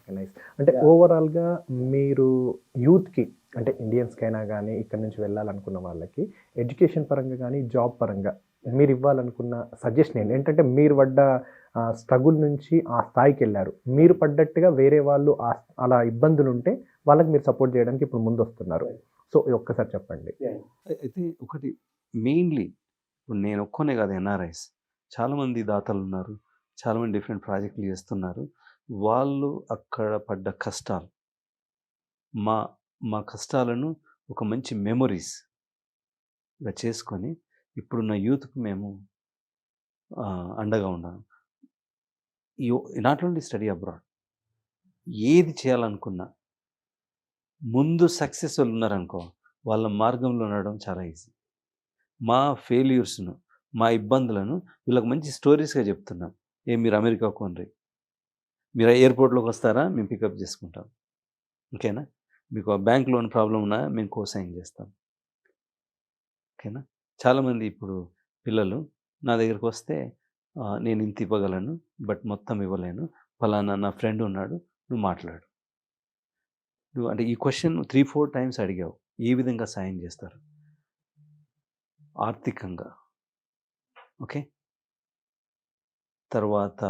Nice. అంటే ఓవరాల్‌గా మీరు యూత్‌కి అంటే ఇండియన్స్‌కైనా గానీ, ఇక్కడి నుంచి వెళ్ళాలనుకున్న వాళ్ళకి ఎడ్యుకేషన్ పరంగా గానీ, జాబ్ పరంగా మీరివ్వాలనుకున్న సజెషన్ ఏంటి? ఏంటంటే మీరు పడ్డ స్ట్రగుల్ నుంచి ఆ స్థాయికెళ్లారు. మీరు పడ్డట్టుగా వేరే వాళ్ళు అలా ఇబ్బందులుంటే వాళ్ళకి మీరు సపోర్ట్ జేయడానికి ఇప్పుడు ముందొస్తున్నారు. సో, ఇది ఒక్కసారి చెప్పండి. అయితే ఒకటి మెయిన్‌లీ ఇప్పుడు నేను ఒక్కడినే కాదు ఎన్ఆర్ఐస్. చాలామంది దాతలున్నారు. చాలామంది డిఫరెంట్ ప్రాజెక్టులు చేస్తున్నారు. వాళ్ళు అక్కడ పడ్డ కష్టాలు, మా మా కష్టాలను ఒక మంచి మెమోరీస్‌గా చేసుకొని ఇప్పుడున్న యూత్‌కి మేము అండగా ఉన్నాం. Not only study abroad. ఏది చేయాలనుకున్నా ముందు సక్సెస్‌ఫుల్ ఉన్నారనుకో, వాళ్ళ మార్గంలో నడవడం చాలా ఈజీ. మా ఫెయిల్యూర్స్‌ను, మా ఇబ్బందులను వీళ్ళకి మంచి స్టోరీస్‌గా చెప్తున్నాం. మీరు అమెరికా కొనరి. మీరు ఎయిర్‌పోర్ట్‌లోకి వస్తారా? మేము పికప్ చేసుకుంటాం. ఓకేనా? మీకు ఆ బ్యాంక్ లోన్ ప్రాబ్లమ్ ఉన్నా మేము కోసైన్ చేస్తాం. ఓకేనా? చాలామంది ఇప్పుడు పిల్లలు నా దగ్గరికి వస్తే నేను ఇంత ఇవ్వగలను, బట్ మొత్తం ఇవ్వలేను. పలానా నా ఫ్రెండ్ ఉన్నాడు, నువ్వు మాట్లాడు. నువ్వు అంటే ఈ క్వెషన్ 3, 4 టైమ్స్ అడిగావు. ఏ విధంగా సాయం చేస్తారు? ఆర్థికంగా. ఓకే. తర్వాత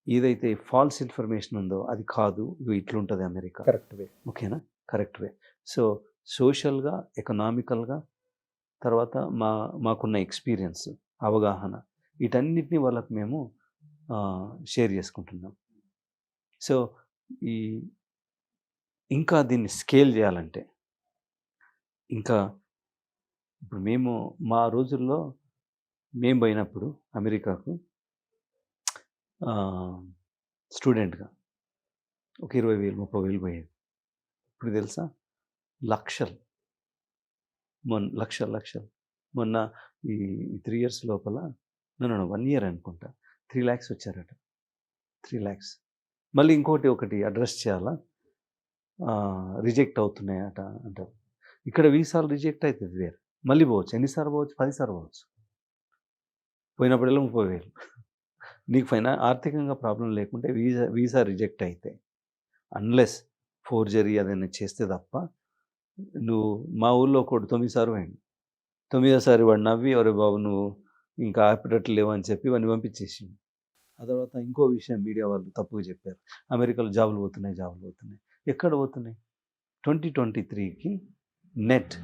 ఏదైతే ఫాల్స్ ఇన్ఫర్మేషన్ ఉందో అది కాదు. ఇట్లుంటది అమెరికా. Correct way. ఓకేనా? కరెక్ట్ వే. సో, సోషల్‌గా, ఎకనామికల్‌గా తర్వాత మాకున్న ఎక్స్‌పీరియన్స్, అవగాహన వీటన్నిటిని వాళ్ళకి మేము షేర్ చేసుకుంటున్నాం. సో, ఈ ఇంకా దీన్ని స్కేల్ చేయాలంటే ఇంకా ఇప్పుడు మా రోజుల్లో మేము పోయినప్పుడు అమెరికాకు స్టూడెంట్‌గా ఒక 20,000, 30,000 పోయేది. ఇప్పుడు తెలుసా? లక్షలు. లక్షలు. మొన్న ఈ 3 ఇయర్స్ లోపల 1 ఇయర్ అనుకుంటా 3,00,000 వచ్చారట. 3,00,000. మళ్ళీ ఒకటి అడ్రెస్ చేయాలా? రిజెక్ట్ అవుతున్నాయట అంటారు. ఇక్కడ వీసాలు రిజెక్ట్ అవుతుంది వేరు. మళ్ళీ పోవచ్చు. ఎన్నిసార్లు పోవచ్చు? 10 సార్లు పోవచ్చు. పోయినప్పుడల్లా 30,000. నీకు ఆర్థికంగా ప్రాబ్లం లేకుంటే వీసా రిజెక్ట్ అయితే అన్లెస్ ఫోర్జరీ అదైనా చేస్తే తప్ప నువ్వు మా ఊళ్ళో ఒకడు 9 సార్లు పోయిండు. 9వ సారి వాడు నవ్వి "ఒరే బాబు నువ్వు ఇంకా ఆపేటట్లు లేవు" అని చెప్పి వాడిని పంపించేసిండు. ఆ తర్వాత ఇంకో విషయం మీడియా వాళ్ళు తప్పుగా చెప్పారు. అమెరికాలో జాబులు పోతున్నాయి. ఎక్కడ పోతున్నాయి? 2023కి నెట్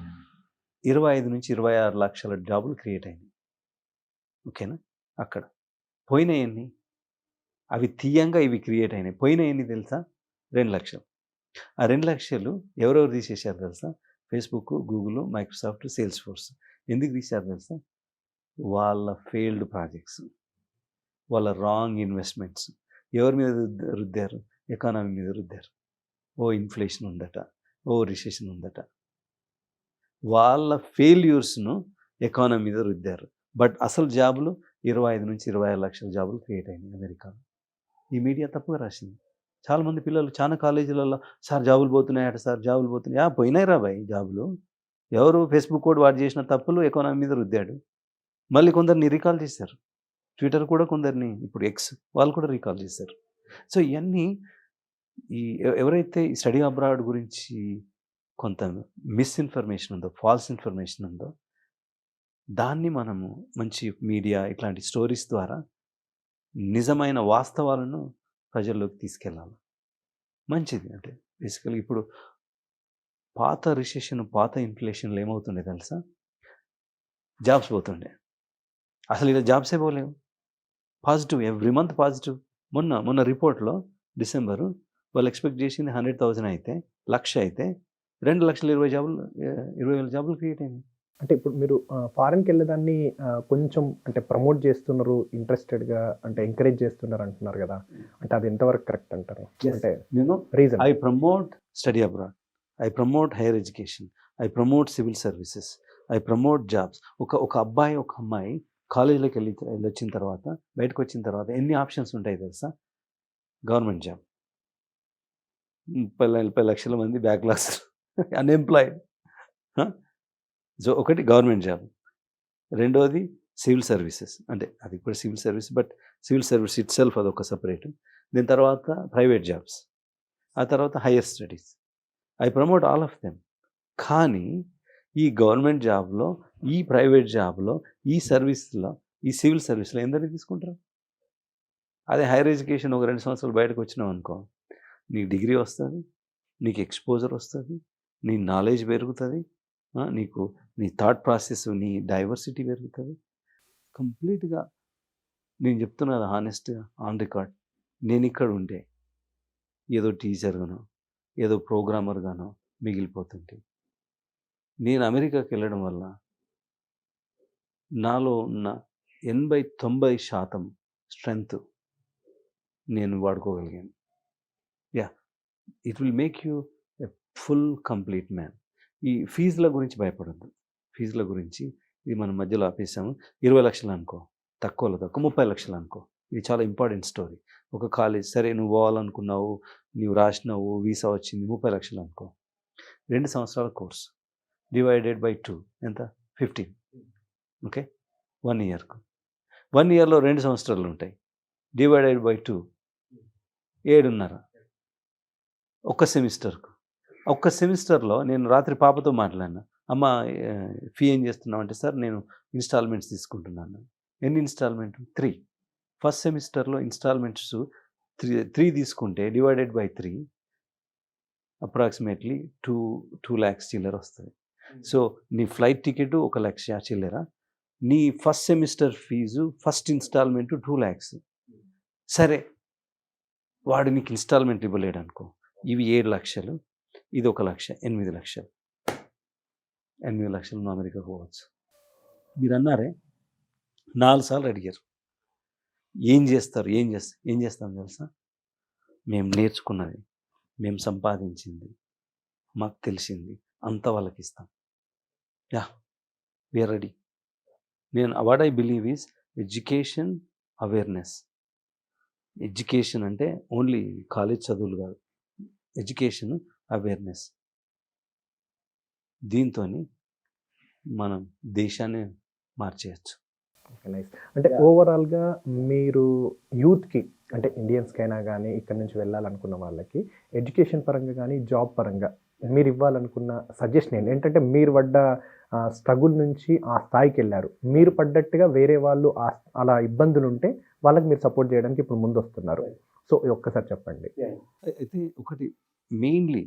25-26 లక్షల జాబులు క్రియేట్ అయినాయి. ఓకేనా? అక్కడ పోయినాయన్ని అవి తీయంగా ఇవి క్రియేట్ అయినాయి. పోయినాయన్ని తెలుసా? 2 లక్షలు. ఆ 2 లక్షలు ఎవరెవరు తీసేశారు తెలుసా? Facebook, Google, Microsoft, sales force. ఎందుకు తీశారు తెలుసా? వాళ్ళ ఫెయిల్డ్ ప్రాజెక్ట్స్, వాళ్ళ రాంగ్ ఇన్వెస్ట్మెంట్స్ ఎవరి మీద రుద్దారు? ఎకానమీ మీద రుద్దారు. ఇన్ఫ్లేషన్ ఉందట, రిసెషన్ ఉందట. వాళ్ళ ఫెయిల్యూర్స్‌ను ఎకానమీ మీద రుద్దారు. బట్ అసలు జాబులు 25-26 లక్షల జాబులు క్రియేట్ అయినాయి అమెరికాలో. ఈ మీడియా తప్పుగా రాసింది. చాలామంది పిల్లలు చాలా కాలేజీలలో సార్ జాబులు పోతున్నాయట సార్, జాబులు పోతున్నాయి. పోయినాయిరా భయ్ జాబులు. ఎవరు ఫేస్‌బుక్ వాడు చేసిన తప్పులు ఎకానమీ మీద రుద్దాడు. మళ్ళీ కొందరిని రీకాల్ చేశారు. ట్విట్టర్ కూడా కొందరిని, ఇప్పుడు ఎక్స్ వాళ్ళు కూడా రీకాల్ చేశారు. సో, ఇవన్నీ ఎవరైతే ఈ స్టడీ అబ్రాడ్ గురించి కొంత మిస్‌ఇన్ఫర్మేషన్ ఉందో, ఫాల్స్ ఇన్ఫర్మేషన్ ఉందో, దాన్ని మనము మంచి మీడియా ఇట్లాంటి స్టోరీస్ ద్వారా నిజమైన వాస్తవాలను ప్రజల్లోకి తీసుకెళ్ళాలి. మంచిది. అంటే బేసికల్‌గా ఇప్పుడు పాత రిసెషన్, పాత ఇన్‌ఫ్లేషన్‌లో ఏమవుతుండే తెలుసా? జాబ్స్ పోతుండే. అసలు ఇలా జాబ్సే పోలేవు. Positive every month positive. మొన్న రిపోర్ట్‌లో డిసెంబరు వాళ్ళు ఎక్స్‌పెక్ట్ చేసింది 100,000 అయితే, 1,00,000 అయితే 2,20,000 జాబులు క్రియేట్ అయినాయి. అంటే ఇప్పుడు మీరు ఫారెన్‌కెళ్ళేదాన్ని కొంచెం అంటే ప్రమోట్ చేస్తున్నారు, ఇంట్రెస్టెడ్‌గా అంటే ఎంకరేజ్ చేస్తున్నారు అంటున్నారు గదా! అంటే అది ఎంతవరకు కరెక్ట్ అంటారు? అంటే reason. I promote study abroad. I promote higher education. I promote civil services. I promote jobs. ఒక అబ్బాయి, ఒక అమ్మాయి కాలేజీలోకి వెళ్ళొచ్చిన తర్వాత, బయటకొచ్చిన తర్వాత ఎన్ని ఆప్షన్స్ ఉంటాయి తెలుసా? Government job. 30 లక్షల మంది బ్యాక్‌లాగ్స్ అన్‌ఎంప్లాయిడ్. సో, ఒకటి గవర్నమెంట్ జాబ్. రెండోది సివిల్ సర్వీసెస్. అంటే అది కూడా civil service, but civil service itself అదొక సెపరేట్. దీని తర్వాత ప్రైవేట్ జాబ్స్, ఆ తర్వాత higher studies. I promote all of them. కానీ ఈ గవర్నమెంట్ జాబ్లో, ఈ ప్రైవేట్ జాబ్లో, ఈ సర్వీస్లో, ఈ సివిల్ సర్వీస్లో ఎందరిని తీసుకుంటారు? అదే హైయర్ ఎడ్యుకేషన్ ఒక 2 సంవత్సరాలు బయటకు వచ్చినావు అనుకో, నీకు డిగ్రీ వస్తుంది, నీకు ఎక్స్పోజర్ వస్తుంది, నీ నాలెడ్జ్ పెరుగుతుంది, నీకు నీ థాట్ ప్రాసెస్, నీ డైవర్సిటీ పెరుగుతుంది. కంప్లీట్గా నేను చెప్తున్నా కదా హానెస్ట్గా ఆన్ రికార్డ్. నేను ఇక్కడ ఉంటే ఏదో టీచర్గానో ఏదో ప్రోగ్రామర్గానో మిగిలిపోతుంటే, నేను అమెరికాకి వెళ్ళడం వల్ల నాలో ఉన్న 80-90% స్ట్రెంగ్త్ నేను వాడుకోగలిగాను. Yeah, it will make you a full complete man. ఈ ఫీజుల గురించి భయపడద్దు. ఫీజుల గురించి ఇది మనం మధ్యలో ఆపేసాము. 20 లక్షలు అనుకో, తక్కువలో తక్కువ 30 లక్షలు అనుకో. ఇది చాలా ఇంపార్టెంట్ స్టోరీ. ఒక కాలేజ్, సరే నువ్వు పోవాలనుకున్నావు, నువ్వు రాసినావు, వీసా వచ్చింది, 30 లక్షలు అనుకో. 2 సంవత్సరాల కోర్సు డివైడెడ్ బై 2 ఎంత? 15. ఓకే, 1 ఇయర్కు. 1 ఇయర్లో 2 సంవత్సరాలు ఉంటాయి. డివైడెడ్ బై 2 7.5 ఒక్క సెమిస్టర్కు. ఒక్క సెమిస్టర్లో నేను రాత్రి పాపతో మాట్లాడినా, అమ్మ ఫీ ఏం చేస్తున్నావు అంటే, సార్ నేను ఇన్స్టాల్మెంట్స్ తీసుకుంటున్నాను. ఎన్ని ఇన్స్టాల్మెంట్? 3. ఫస్ట్ సెమిస్టర్లో ఇన్స్టాల్మెంట్స్ 3 తీసుకుంటే డివైడెడ్ బై 3 అప్రాక్సిమేట్లీ 2 lakhs చిల్లర వస్తుంది. సో నీ ఫ్లైట్ టికెట్ 1 లక్ష చిల్లర, నీ first semester fee first instalment 2 lakhs. సరే వాడు నీకు ఇన్స్టాల్మెంట్ ఇవ్వలేడు అనుకో, ఇవి 7 లక్షలు, ఇది 1 లక్ష, 8 లక్షలు. 8 లక్షలు నువ్వు అమెరికా పోవచ్చు. మీరు అన్నారే 4 సార్లు అడిగారు, ఏం చేస్తారు, ఏం చేస్తాం తెలుసా? మేము నేర్చుకున్నది, మేము సంపాదించింది, మాకు తెలిసింది అంత వాళ్ళకి ఇస్తాం. Yeah, we're ready. నేను what I believe is education awareness. Education అంటే ఓన్లీ కాలేజ్ చదువులు కాదు, ఎడ్యుకేషన్ అవేర్నెస్. దీంతో మనం దేశాన్ని మార్చేయచ్చు. Okay, nice. అంటే ఓవరాల్గా మీరు యూత్కి, అంటే ఇండియన్స్కైనా కానీ ఇక్కడ నుంచి వెళ్ళాలనుకున్న వాళ్ళకి ఎడ్యుకేషన్ పరంగా కానీ జాబ్ పరంగా మీరు ఇవ్వాలనుకున్న సజెషన్ ఏంటంటే, మీరు పడ్డ స్ట్రగుల్ నుంచి ఆ స్థాయికి వెళ్ళారు, మీరు పడ్డట్టుగా వేరే వాళ్ళు అలా ఇబ్బందులు ఉంటే వాళ్ళకి మీరు సపోర్ట్ చేయడానికి ఇప్పుడు ముందు వస్తున్నారు. సో ఒక్కసారి చెప్పండి. అయితే ఒకటి మెయిన్లీ,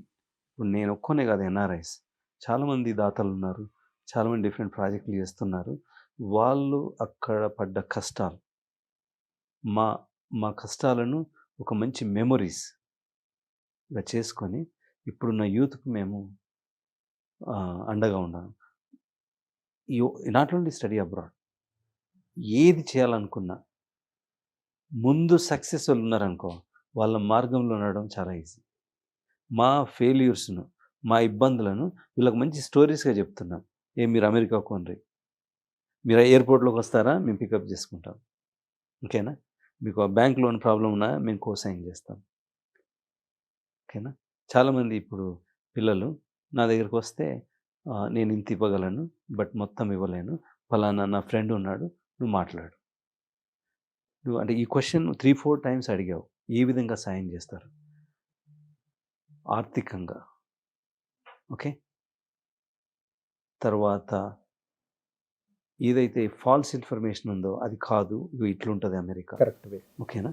ఇప్పుడు నేను ఒక్కనే కాదు, ఎన్ఆర్ఐస్ చాలామంది దాతలు ఉన్నారు, చాలామంది డిఫరెంట్ ప్రాజెక్టులు చేస్తున్నారు. వాళ్ళు అక్కడ పడ్డ కష్టాలు, మా కష్టాలను ఒక మంచి మెమొరీస్గా చేసుకొని ఇప్పుడున్న యూత్కి మేము అండగా ఉన్నాను. నాట్ ఓన్లీ స్టడీ అబ్రాడ్, ఏది చేయాలనుకున్నా ముందు సక్సెస్ వాళ్ళు ఉన్నారనుకో, వాళ్ళ మార్గంలో ఉండడం చాలా ఈజీ. మా ఫెయిల్యూర్స్ను, మా ఇబ్బందులను వీళ్ళకి మంచి స్టోరీస్గా చెప్తున్నాం. మీరు అమెరికా కొనరి, మీరు ఎయిర్పోర్ట్లోకి వస్తారా, మేము పికప్ చేసుకుంటాం, ఓకేనా? మీకు ఆ బ్యాంక్ లోన్ ప్రాబ్లం ఉన్నా మేము కోసైన్ చేస్తాం, ఓకేనా? చాలామంది ఇప్పుడు పిల్లలు నా దగ్గరికి వస్తే, నేను ఇంత ఇవ్వగలను బట్ మొత్తం ఇవ్వలేను, ఫలానా నా ఫ్రెండ్ ఉన్నాడు, నువ్వు మాట్లాడు. నువ్వు అంటే ఈ క్వశ్చన్ 3-4 టైమ్స్ అడిగావు, ఏ విధంగా సాయం చేస్తారు ఆర్థికంగా, ఓకే? తర్వాత ఏదైతే ఫాల్స్ ఇన్ఫర్మేషన్ ఉందో అది కాదు, ఇట్లుంటుంది అమెరికా, కరెక్ట్. ఓకేనా?